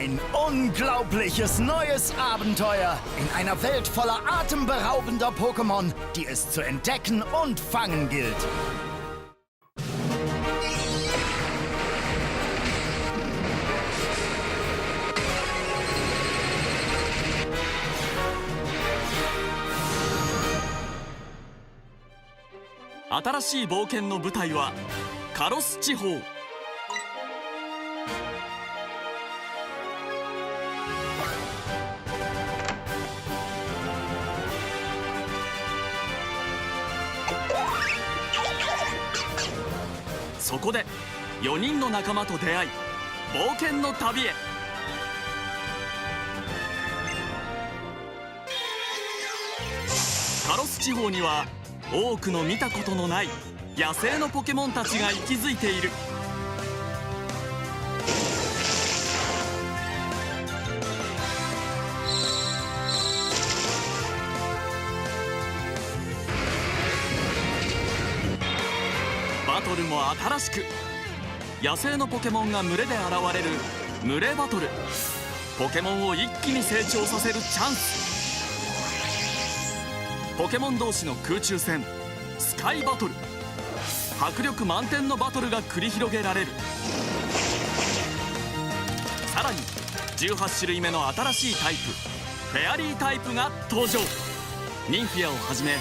Ein unglaubliches neues Abenteuer in einer Welt voller atemberaubender Pokémon, die es zu entdecken und fangen gilt.新しい冒険の舞台はカロス地方。そこで4人の仲間と出会い冒険の旅へ。カロス地方には多くの見たことのない野生のポケモンたちが息づいている。バトルも新しく、野生のポケモンが群れで現れる群れバトル。ポケモンを一気に成長させるチャンス。ポケモン同士の空中戦スカイバトル。迫力満点のバトルが繰り広げられる。さらに18種類目の新しいタイプフェアリータイプが登場。ニンフィアをはじめ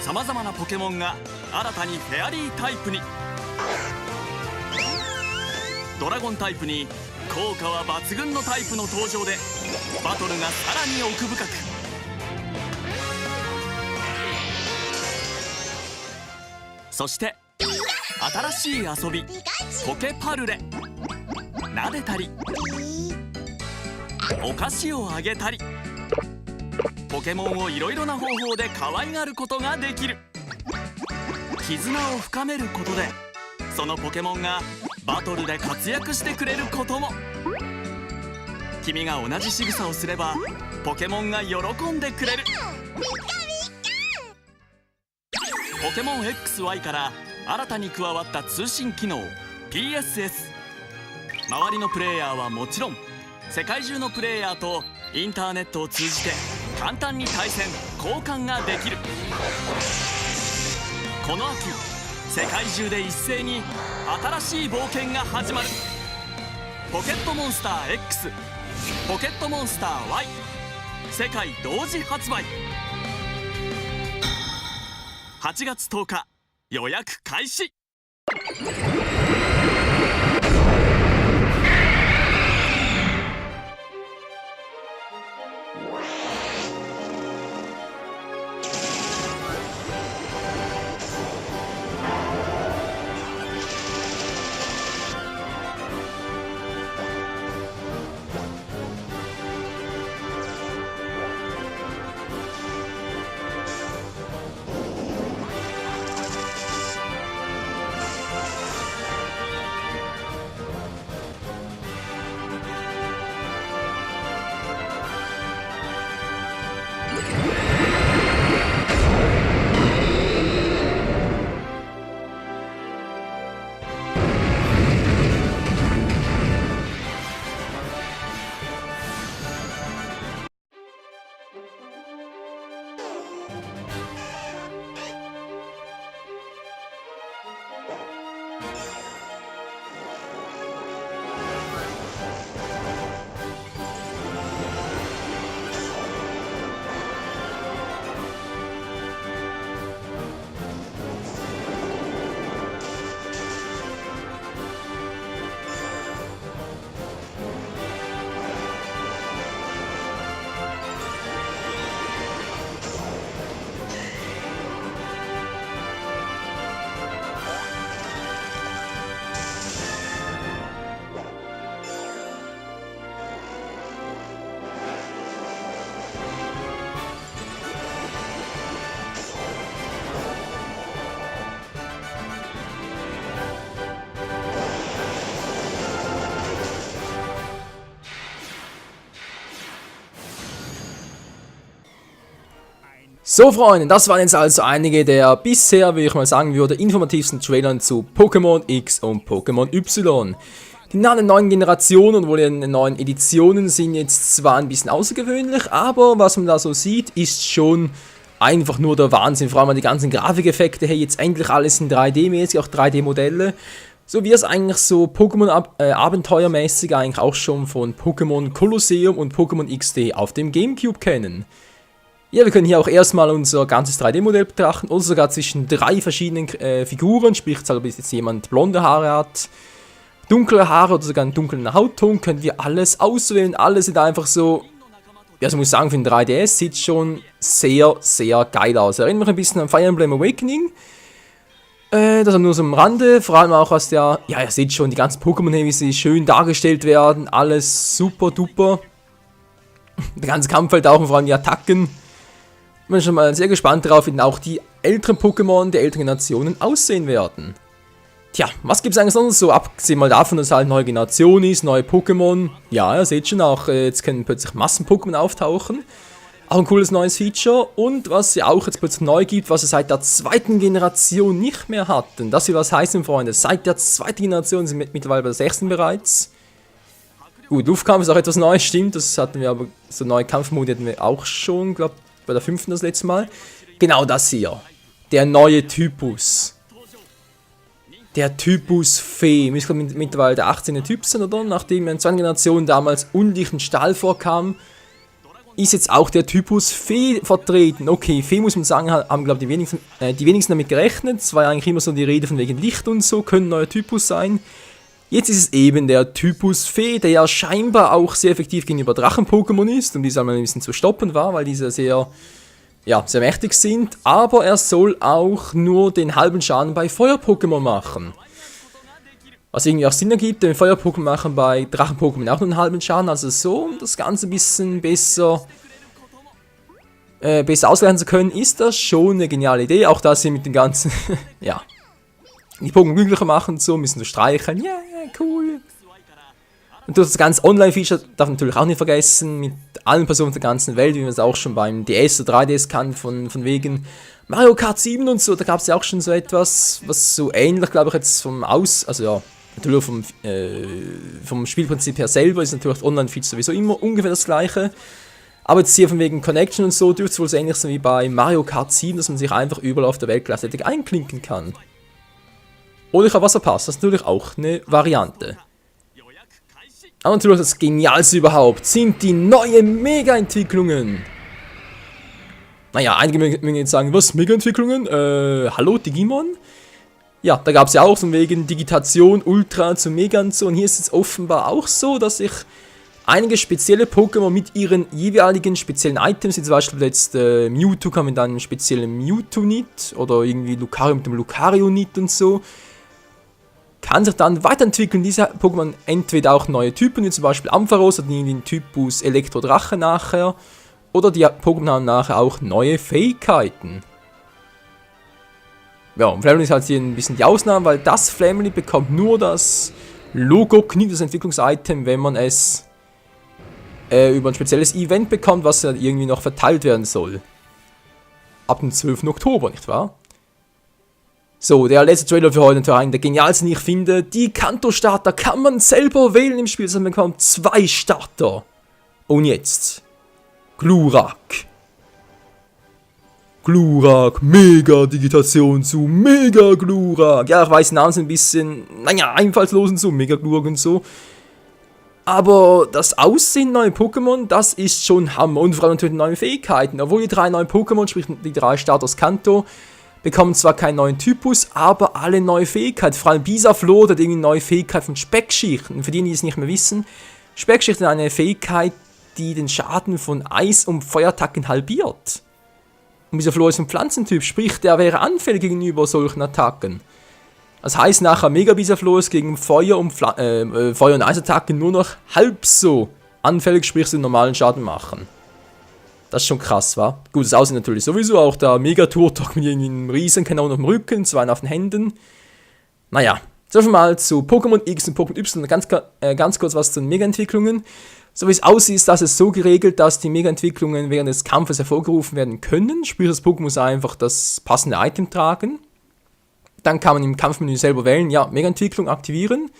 さまざまなポケモンが新たにフェアリータイプに。ドラゴンタイプに効果は抜群のタイプの登場でバトルがさらに奥深く。そして新しい遊びポケパルレ。撫でたりお菓子をあげたりポケモンをいろいろな方法で可愛がることができる。絆を深めることでそのポケモンがバトルで活躍してくれることも。君が同じ仕草をすればポケモンが喜んでくれる。ポケモン XY から新たに加わった通信機能 PSS。 周りのプレイヤーはもちろん世界中のプレイヤーとインターネットを通じて簡単に対戦交換ができる。この秋世界中で一斉に新しい冒険が始まる。ポケットモンスター X ポケットモンスター Y 世界同時発売。8月10日予約開始。So Freunde, das waren jetzt also einige der bisher, wie ich mal sagen würde, informativsten Trailern zu Pokémon X und Pokémon Y. Die neuen Generationen oder die neuen Editionen sind jetzt zwar ein bisschen außergewöhnlich, aber was man da so sieht, ist schon einfach nur der Wahnsinn. Vor allem die ganzen Grafikeffekte, hey, jetzt endlich alles in 3D-mäßig, auch 3D-Modelle. So wie es eigentlich so Pokémon-Abenteuermäßig eigentlich auch schon von Pokémon Colosseum und Pokémon XD auf dem Gamecube kennen. Ja, wir können hier auch erstmal unser ganzes 3D-Modell betrachten, oder sogar zwischen 3 verschiedenen Figuren, sprich, ob jetzt jemand blonde Haare hat, dunkle Haare oder sogar einen dunklen Hautton, können wir alles auswählen. Alles sieht einfach so, ja, so muss ich sagen, für den 3DS sieht schon sehr, sehr geil aus. Erinnert mich ein bisschen an Fire Emblem Awakening. Das nur so am Rande, vor allem auch was ja, ihr seht schon, die ganzen Pokémon, wie sie schön dargestellt werden, alles super duper. Der ganze Kampf auch, vor allem die Attacken. Ich bin schon mal sehr gespannt darauf, wie auch die älteren Pokémon der älteren Generationen aussehen werden. Tja, was gibt es eigentlich sonst so, abgesehen mal davon, dass es halt eine neue Generation ist, neue Pokémon. Ja, ihr seht schon auch, jetzt können plötzlich Massen-Pokémon auftauchen. Auch ein cooles neues Feature. Und was es ja auch jetzt plötzlich neu gibt, was wir seit der 2. Generation nicht mehr hatten. Das will was heißen, Freunde. Seit der 2. Generation sind wir mittlerweile bei der 6. bereits. Gut, Luftkampf ist auch etwas Neues, stimmt. Das hatten wir aber, so neue Kampfmodi hatten wir auch schon, glaube bei der 5. das letzte Mal. Genau das hier. Der neue Typus. Der Typus Fee. Ich glaube mittlerweile der 18. Typ sind, oder? Nachdem in der 2. Generation damals undichten Stahl vorkam, ist jetzt auch der Typus Fee vertreten. Okay, Fee muss man sagen, haben glaube ich die wenigsten damit gerechnet. Es war ja eigentlich immer so die Rede von wegen Licht und so, können neuer Typus sein. Jetzt ist es eben der Typus Fee, der ja scheinbar auch sehr effektiv gegenüber Drachen-Pokémon ist und diese einmal ein bisschen zu stoppen war, weil diese sehr mächtig sind. Aber er soll auch nur den halben Schaden bei Feuer-Pokémon machen. Was irgendwie auch Sinn ergibt, denn Feuer-Pokémon machen bei Drachen-Pokémon auch nur einen halben Schaden. Also so, um das Ganze ein bisschen besser ausgleichen zu können, ist das schon eine geniale Idee. Auch dass sie mit den ganzen, die Pokémon glücklicher machen und so, ein bisschen zu streicheln. Ja, cool. Und das ganze Online-Feature darf man natürlich auch nicht vergessen, mit allen Personen der ganzen Welt, wie man es auch schon beim DS oder 3DS kann, von wegen Mario Kart 7 und so, da gab es ja auch schon so etwas, was so ähnlich, glaube ich, jetzt natürlich vom Spielprinzip her selber ist natürlich Online-Feature sowieso immer ungefähr das gleiche. Aber jetzt hier von wegen Connection und so dürfte es wohl so ähnlich sein wie bei Mario Kart 7, dass man sich einfach überall auf der Welt gleichzeitig einklinken kann. Oder ich habe was verpasst, das ist natürlich auch eine Variante. Aber natürlich das Genialste überhaupt sind die neuen Mega-Entwicklungen. Naja, einige mögen jetzt sagen, was, Mega-Entwicklungen? Hallo, Digimon? Ja, da gab es ja auch von wegen Digitation, Ultra zu Mega und so. Und hier ist es offenbar auch so, dass sich einige spezielle Pokémon mit ihren jeweiligen speziellen Items, wie zum Beispiel jetzt Mewtwo kam mit einem speziellen Mewtwo-Nit oder irgendwie Lucario mit dem Lucario-Nit und so, kann sich dann weiterentwickeln. Diese Pokémon entweder auch neue Typen, wie zum Beispiel Ampharos oder den Typus Elektrodrache nachher, oder die Pokémon haben nachher auch neue Fähigkeiten. Ja, und Flamely ist halt hier ein bisschen die Ausnahme, weil das Flamely bekommt nur das Logo-Knie, das Entwicklungs-Item, wenn man es über ein spezielles Event bekommt, was ja irgendwie noch verteilt werden soll. Ab dem 12. Oktober, nicht wahr? So, der letzte Trailer für heute natürlich der genialste, den ich finde. Die Kanto-Starter kann man selber wählen im Spiel, also man bekommt 2 Starter. Und jetzt Glurak. Glurak, Mega-Digitation zu Mega-Glurak. Ja, ich weiß, die Namen sind ein bisschen, einfallslos und so, Mega-Glurak und so. Aber das Aussehen neuer Pokémon, das ist schon Hammer. Und vor allem natürlich neue Fähigkeiten. Obwohl die 3 neuen Pokémon, sprich die 3 Starter aus Kanto, bekommen zwar keinen neuen Typus, aber alle neue Fähigkeiten. Vor allem Bisaflor, der hat irgendwie eine neue Fähigkeit von Speckschicht. Und für die es nicht mehr wissen, Speckschicht ist eine Fähigkeit, die den Schaden von Eis- und Feuerattacken halbiert. Und Bisaflor ist ein Pflanzentyp, sprich, der wäre anfällig gegenüber solchen Attacken. Das heißt, nachher Mega Bisaflor ist gegen Feuer- und Eisattacken nur noch halb so anfällig, sprich, den normalen Schaden machen. Das ist schon krass, wa? Gut, das Aussehen natürlich sowieso, auch der Mega-Turtok mit irgendwie einem Riesenkanon auf dem Rücken, 2 auf den Händen. Naja, so viel mal zu Pokémon X und Pokémon Y, ganz kurz was zu den Mega-Entwicklungen. So wie es aussieht, ist das so geregelt, dass die Mega-Entwicklungen während des Kampfes hervorgerufen werden können. Sprich, das Pokémon muss einfach das passende Item tragen. Dann kann man im Kampfmenü selber wählen, ja, Mega-Entwicklung aktivieren.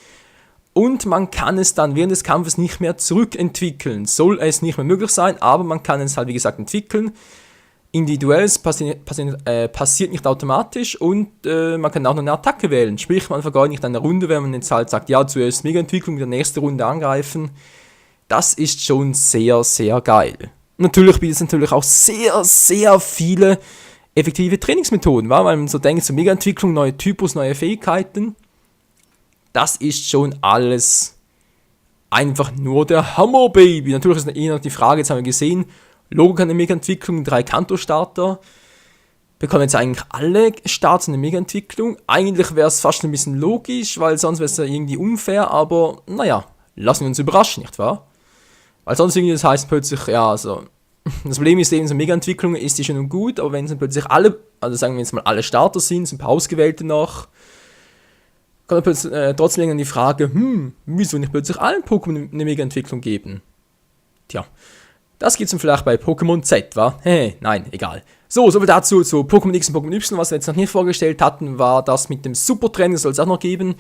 und man kann es dann während des Kampfes nicht mehr zurückentwickeln. Soll es nicht mehr möglich sein, aber man kann es halt wie gesagt entwickeln. Individuell, es passiert nicht automatisch und man kann auch noch eine Attacke wählen. Sprich, man vergeut nicht eine Runde, wenn man jetzt halt sagt, ja, zuerst Mega-Entwicklung, in der nächsten Runde angreifen. Das ist schon sehr, sehr geil. Natürlich bietet es natürlich auch sehr, sehr viele effektive Trainingsmethoden, weil man so denkt, so Mega-Entwicklung, neue Typus, neue Fähigkeiten, das ist schon alles einfach nur der Hammer, Baby. Natürlich ist eher noch die Frage, jetzt haben wir gesehen, Logik eine Mega-Entwicklung, 3 Kanto-Starter. Bekommen jetzt eigentlich alle Starts eine Mega-Entwicklung? Eigentlich wäre es fast ein bisschen logisch, weil sonst wäre es ja irgendwie unfair, aber naja, lassen wir uns überraschen, nicht wahr? Weil sonst irgendwie das heißt plötzlich, ja, also, das Problem ist eben, so Mega-Entwicklungen ist die schön und gut, aber wenn es dann plötzlich alle, also sagen wir jetzt mal alle Starter sind ein paar Ausgewählte noch, kommt dann plötzlich trotzdem die Frage, wieso nicht plötzlich allen Pokémon eine Mega-Entwicklung geben? Tja. Das gibt's dann vielleicht bei Pokémon Z, wa? Nein, egal. So, soviel dazu zu Pokémon X und Pokémon Y. Was wir jetzt noch nicht vorgestellt hatten, war das mit dem Supertraining, das soll es auch noch geben.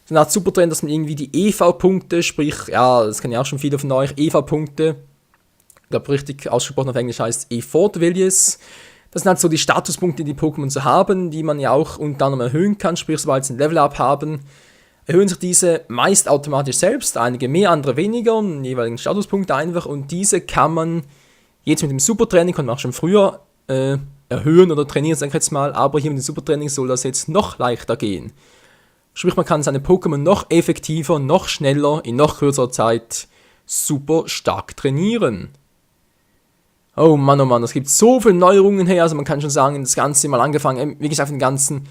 So eine Art Supertraining, dass man irgendwie die EV-Punkte, sprich, ja, das kennen ja auch schon viele von euch, EV-Punkte, ich glaube richtig ausgesprochen auf Englisch heißt Effort Values. Das sind halt so die Statuspunkte, die Pokémon so haben, die man ja auch unter anderem erhöhen kann, sprich, sobald sie ein Level-Up haben, erhöhen sich diese meist automatisch selbst, einige mehr, andere weniger, einen jeweiligen Statuspunkt einfach, und diese kann man jetzt mit dem Supertraining, konnte man auch schon früher erhöhen oder trainieren, sag ich jetzt mal, aber hier mit dem Supertraining soll das jetzt noch leichter gehen. Sprich, man kann seine Pokémon noch effektiver, noch schneller, in noch kürzerer Zeit super stark trainieren. Oh Mann, es gibt so viele Neuerungen her, also man kann schon sagen, das Ganze mal angefangen, wie gesagt, den ganze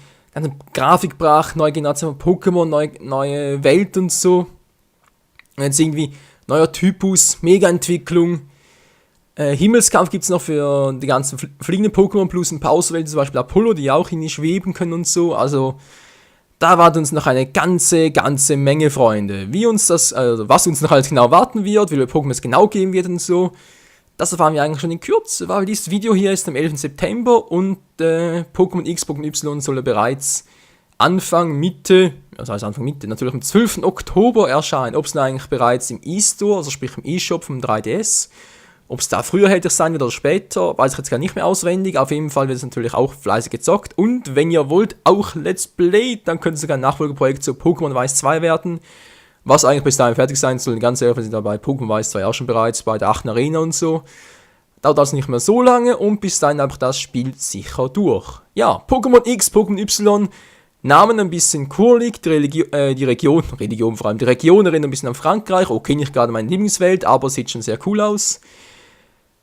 Grafikbrach, neue Generation von Pokémon, neue Welt und so. Und jetzt irgendwie neuer Typus, Mega-Entwicklung. Himmelskampf gibt es noch für die ganzen fliegenden Pokémon plus ein paar Auswählte, zum Beispiel Apollo, die auch irgendwie schweben können und so. Also da wartet uns noch eine ganze Menge, Freunde. Was uns noch alles genau warten wird, wie viele Pokémon es genau geben wird und so. Das erfahren wir eigentlich schon in Kürze, weil dieses Video hier ist am 11. September und Pokémon X, Pokémon Y soll bereits Anfang Mitte, natürlich am 12. Oktober erscheinen. Ob es dann eigentlich bereits im E-Store, also sprich im E-Shop vom 3DS, ob es da früher hätte sein wird oder später, weiß ich jetzt gar nicht mehr auswendig. Auf jeden Fall wird es natürlich auch fleißig gezockt. Und wenn ihr wollt, auch Let's Play, dann könnte es sogar ein Nachfolgeprojekt zu Pokémon Weiß 2 werden. Was eigentlich bis dahin fertig sein soll. Ganz ehrlich, wir sind da bei Pokémon Weiß 2 auch schon bereits, bei der 8. Arena und so. Dauert also nicht mehr so lange und bis dahin einfach das Spiel sicher durch. Ja, Pokémon X, Pokémon Y, Namen ein bisschen kurlig, die Region erinnert ein bisschen an Frankreich. Okay, nicht gerade meine Lieblingswelt, aber sieht schon sehr cool aus.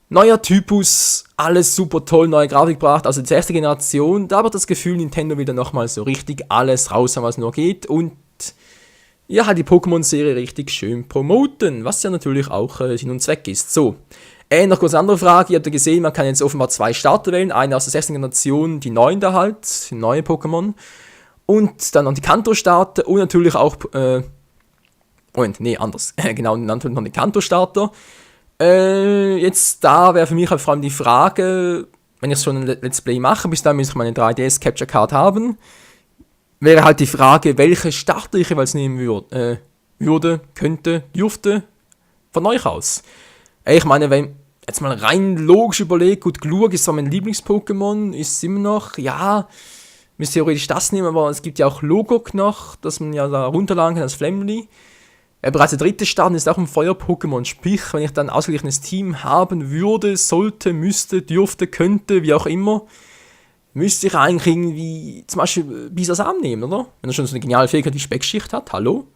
Neuer Typus, alles super toll, neue Grafik gebracht, also die erste Generation. Da habe ich das Gefühl, Nintendo will dann nochmal so richtig alles raus, was nur geht. Und ja, halt die Pokémon-Serie richtig schön promoten, was ja natürlich auch Sinn und Zweck ist. So, noch kurz eine andere Frage. Ihr habt ja gesehen, man kann jetzt offenbar 2 Starter wählen. Eine aus der 6. Generation, die neuen da halt, die neue Pokémon. Und dann noch die Kanto-Starter und natürlich auch, genau, natürlich noch die Kanto-Starter. Jetzt da wäre für mich halt vor allem die Frage, wenn ich schon ein Let's Play mache, bis dann müsste ich meine 3DS Capture Card haben, wäre halt die Frage, welche Starter ich jeweils nehmen dürfte, von euch aus. Ich meine, wenn jetzt mal rein logisch überlegt, gut, Glurk ist zwar mein Lieblings-Pokémon, ist immer noch, ja, müsste theoretisch das nehmen, aber es gibt ja auch Logok noch, dass man ja da runterladen kann als Flamly. Bereits der 3. Start ist auch ein Feuer-Pokémon, sprich, wenn ich dann ein ausgeglichenes Team haben würde, sollte, müsste, dürfte, könnte, wie auch immer, müsste ich eigentlich irgendwie zum Beispiel Bisasam nehmen, oder? Wenn er schon so eine geniale Fähigkeit wie Speckschicht hat, hallo?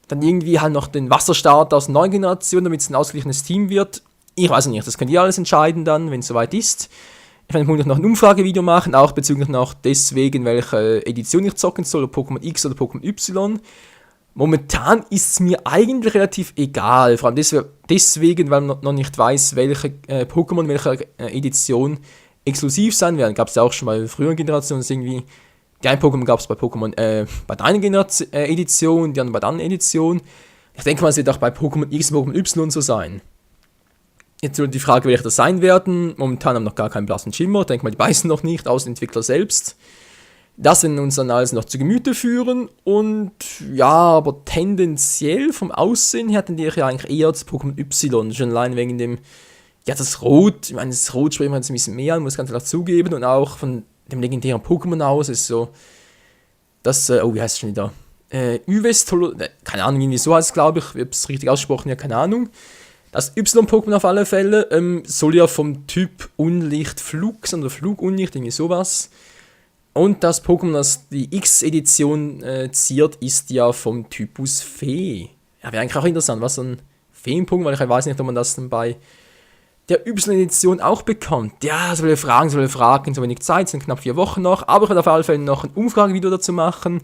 Dann irgendwie halt noch den Wasserstart aus der neuen Generation, damit es ein ausgeglichenes Team wird. Ich weiß nicht, das könnt ihr alles entscheiden dann, wenn es soweit ist. Ich werde noch ein Umfragevideo machen, auch bezüglich noch deswegen, welche Edition ich zocken soll, ob Pokémon X oder Pokémon Y. Momentan ist es mir eigentlich relativ egal, vor allem deswegen, weil man noch nicht weiß, welche Pokémon, welche Edition exklusiv sein werden. Gab es ja auch schon bei früheren Generationen, dass irgendwie die einen Pokémon gab es bei Pokémon bei der einen Edition, die anderen bei der anderen Edition. Ich denke mal, es wird auch bei Pokémon X und Pokémon Y so sein. Jetzt wird die Frage, welche das sein werden. Momentan haben wir noch gar keinen blassen Schimmer. Ich denke mal, die beißen noch nicht, außer den Entwickler selbst. Das werden wir uns dann alles noch zu Gemüte führen und ja, aber tendenziell vom Aussehen her tendiere ich ja eigentlich eher zu Pokémon Y, schon allein wegen dem, ja, das Rot, ich meine, das Rot spricht man jetzt ein bisschen mehr an, muss ganz klar zugeben, und auch von dem legendären Pokémon aus ist so, das, oh, wie heißt es schon wieder? Yvestolo, keine Ahnung, irgendwie so heißt es, glaube ich, ich habe es richtig ausgesprochen, ja, keine Ahnung. Das Y-Pokémon auf alle Fälle soll ja vom Typ Unlicht Flug sein, oder Flugunlicht, irgendwie sowas. Und das Pokémon, das die X-Edition ziert, ist ja vom Typus Fee. Ja, wäre eigentlich auch interessant, was so ein Feen-Pokémon, weil ich weiß nicht, ob man das dann bei der Y-Edition auch bekommt. Ja, so viele Fragen, so wenig Zeit, sind knapp 4 Wochen noch. Aber ich werde auf alle Fälle noch ein Umfragevideo dazu machen,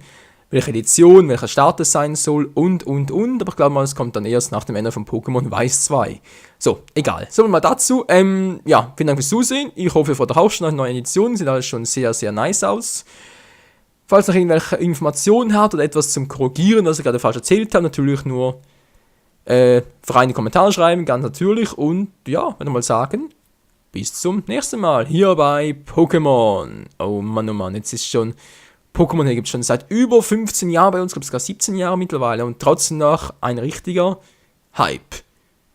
welche Edition, welcher Start es sein soll und. Aber ich glaube mal, es kommt dann erst nach dem Ende von Pokémon Weiß 2. So, egal. So, mal dazu. Ja, vielen Dank fürs Zusehen. Ich hoffe, ihr freut euch auch schon auf neue Editionen. Sieht alles schon sehr, sehr nice aus. Falls ihr noch irgendwelche Informationen habt oder etwas zum Korrigieren, was ich gerade falsch erzählt habe, natürlich nur frei in die Kommentare schreiben, ganz natürlich. Und ja, würde mal sagen, bis zum nächsten Mal hier bei Pokémon. Oh Mann, jetzt ist schon... Pokémon gibt es schon seit über 15 Jahren bei uns, ich glaube sogar 17 Jahre mittlerweile und trotzdem noch ein richtiger Hype.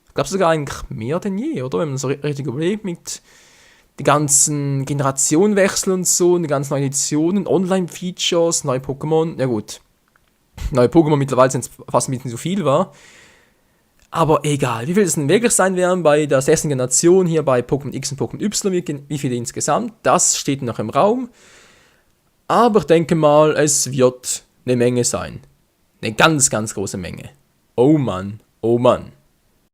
Ich glaube sogar eigentlich mehr denn je, oder? Wenn man so richtig überlegt mit den ganzen Generationenwechsel und so, und die ganzen neuen Editionen, Online-Features, neue Pokémon, ja gut. Neue Pokémon mittlerweile sind es fast ein bisschen zu viel, war. Aber egal, wie viel es denn wirklich sein werden bei der 6. Generation hier bei Pokémon X und Pokémon Y, wie viele insgesamt, das steht noch im Raum. Aber ich denke mal, es wird eine Menge sein. Eine ganz, ganz große Menge. Oh Mann, oh Mann.